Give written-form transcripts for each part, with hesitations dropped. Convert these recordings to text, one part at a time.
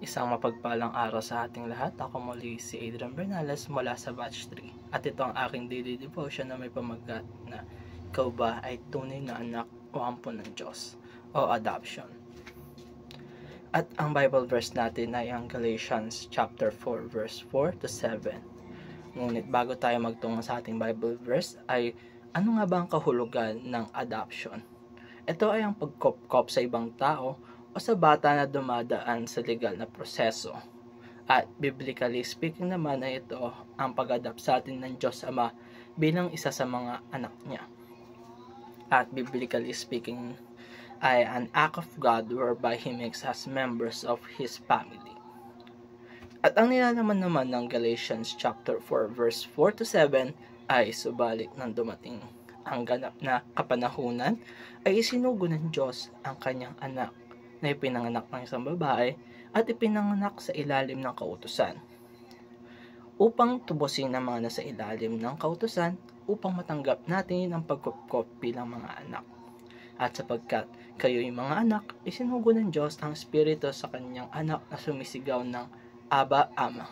Isang mapagpalang araw sa ating lahat. Ako muli si Adrian Bernales mula sa Batch 3. At ito ang aking daily devotion na may pamagat na ikaw ba ay tunay na anak o ampon ng Diyos o adoption. At ang Bible verse natin ay ang Galatians chapter 4 verse 4 to 7. Ngunit bago tayo magtungo sa ating Bible verse ay ano nga ba ang kahulugan ng adoption? Ito ay ang pagkopkop sa ibang tao o sa bata na dumadaan sa legal na proseso. At biblically speaking naman ay ito ang pag-adopt sa atin ng Diyos Ama bilang isa sa mga anak niya. At biblically speaking ay an act of God whereby He makes us members of His family. At ang nilalaman naman ng Galatians chapter 4 verse 4 to 7 ay subalit nang dumating ang ganap na kapanahunan ay isinugo ng Diyos ang kanyang anak na ipinanganak ng isang babae at ipinanganak sa ilalim ng kautusan upang tubusin ang mga nasa ilalim ng kautusan upang matanggap natin ang pagkopkop bilang mga anak. At sapagkat kayo'y mga anak, isinugo ng Diyos ang Espiritu sa kanyang anak na sumisigaw ng Abba Ama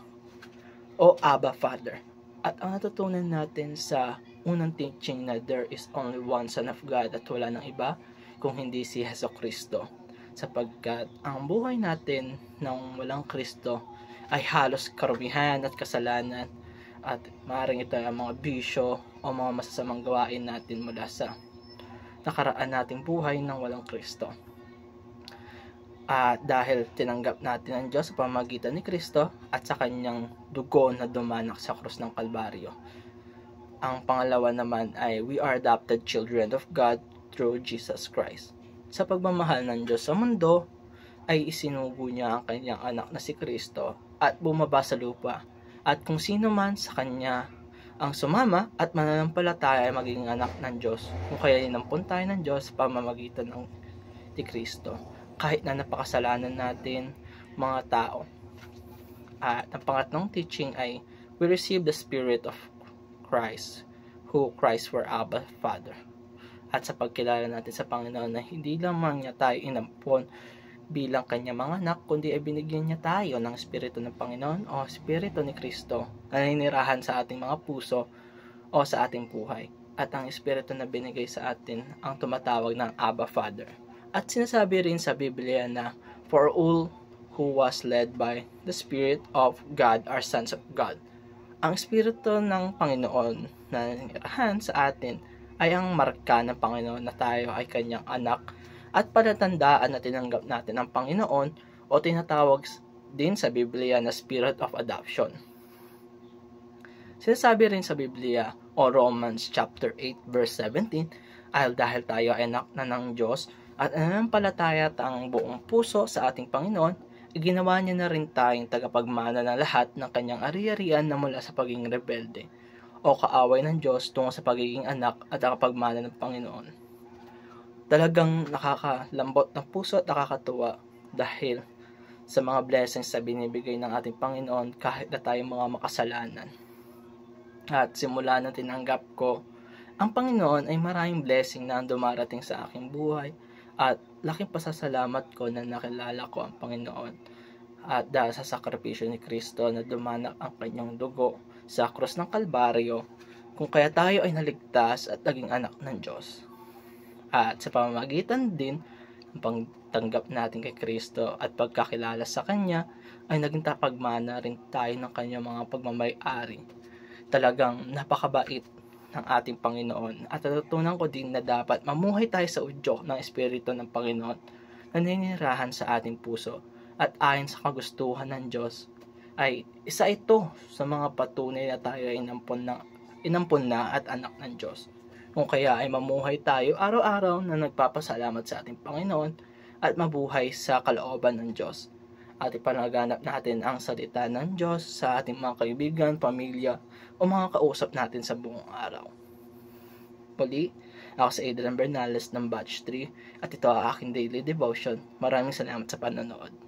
o Abba Father. At ang natutunan natin sa unang teaching na there is only one Son of God at wala ng iba kung hindi si Jesucristo. Sapagkat ang buhay natin nang walang Kristo ay halos karumihan at kasalanan at maaaring ito ang mga bisyo o mga masasamang gawain natin mula sa nakaraan nating buhay nang walang Kristo. At dahil tinanggap natin ang Diyos sa pamamagitan ni Kristo at sa kanyang dugo na dumanak sa krus ng Kalbaryo. Ang pangalawa naman ay we are adopted children of God through Jesus Christ. Sa pagmamahal ng Diyos sa mundo, ay isinugo niya ang kanyang anak na si Kristo at bumaba sa lupa. At kung sino man sa kanya ang sumama at mananampalataya ay magiging anak ng Diyos. Kung kaya inampun tayo ng Diyos sa pamamagitan ng ni Kristo. Kahit na napakasalanan natin mga tao. At ang pangatlong teaching ay we receive the Spirit of Christ, who Christ were Abba Father. At sa pagkilala natin sa Panginoon na hindi lamang niya tayo inampon bilang kanya mga anak, kundi ay binigyan niya tayo ng Espiritu ng Panginoon o Espiritu ni Kristo na naninirahan sa ating mga puso o sa ating buhay. At ang Espiritu na binigay sa atin ang tumatawag ng Abba Father. At sinasabi rin sa Biblia na for all who was led by the Spirit of God are sons of God. Ang Espiritu ng Panginoon na naninirahan sa atin ay ang marka ng Panginoon na tayo ay kanyang anak at palatandaan na tinanggap natin ang Panginoon o tinatawag din sa Biblia na Spirit of Adoption. Sinasabi rin sa Biblia o Romans chapter 8 verse 17 ay dahil tayo ay anak na ng Diyos at nananampalataya ang buong puso sa ating Panginoon, ginawa niya na rin tayong tagapagmana ng lahat ng kanyang ari-arian na mula sa pagiging rebelde o kaaway ng Diyos tungo sa pagiging anak at tagapagmana ng Panginoon. Talagang nakakalambot ng puso at nakakatuwa dahil sa mga blessings na binibigay ng ating Panginoon kahit na tayong mga makasalanan. At simula na tinanggap ko ang Panginoon ay maraming blessing na dumarating sa aking buhay at laking pasasalamat ko na nakilala ko ang Panginoon at dahil sa sakripisyo ni Kristo na dumanak ang kanyang dugo sa krus ng Kalbaryo, kung kaya tayo ay naligtas at naging anak ng Diyos. At sa pamamagitan din ng pagtanggap natin kay Kristo at pagkakilala sa Kanya, ay naging tapagmana rin tayo ng Kanyang mga pagmamay-ari. Talagang napakabait ng ating Panginoon. At natutunan ko din na dapat mamuhay tayo sa udyok ng Espiritu ng Panginoon na naninirahan sa ating puso at ayon sa kagustuhan ng Diyos ay isa ito sa mga patunay na tayo ay inampon na at anak ng Diyos. Kung kaya ay mamuhay tayo araw-araw na nagpapasalamat sa ating Panginoon at mabuhay sa kalooban ng Diyos. At ipanaganap natin ang salita ng Diyos sa ating mga kaibigan, pamilya o mga kausap natin sa buong araw. Muli, ako si Adrian Bernales ng Batch 3 at ito ang aking daily devotion. Maraming salamat sa panonood.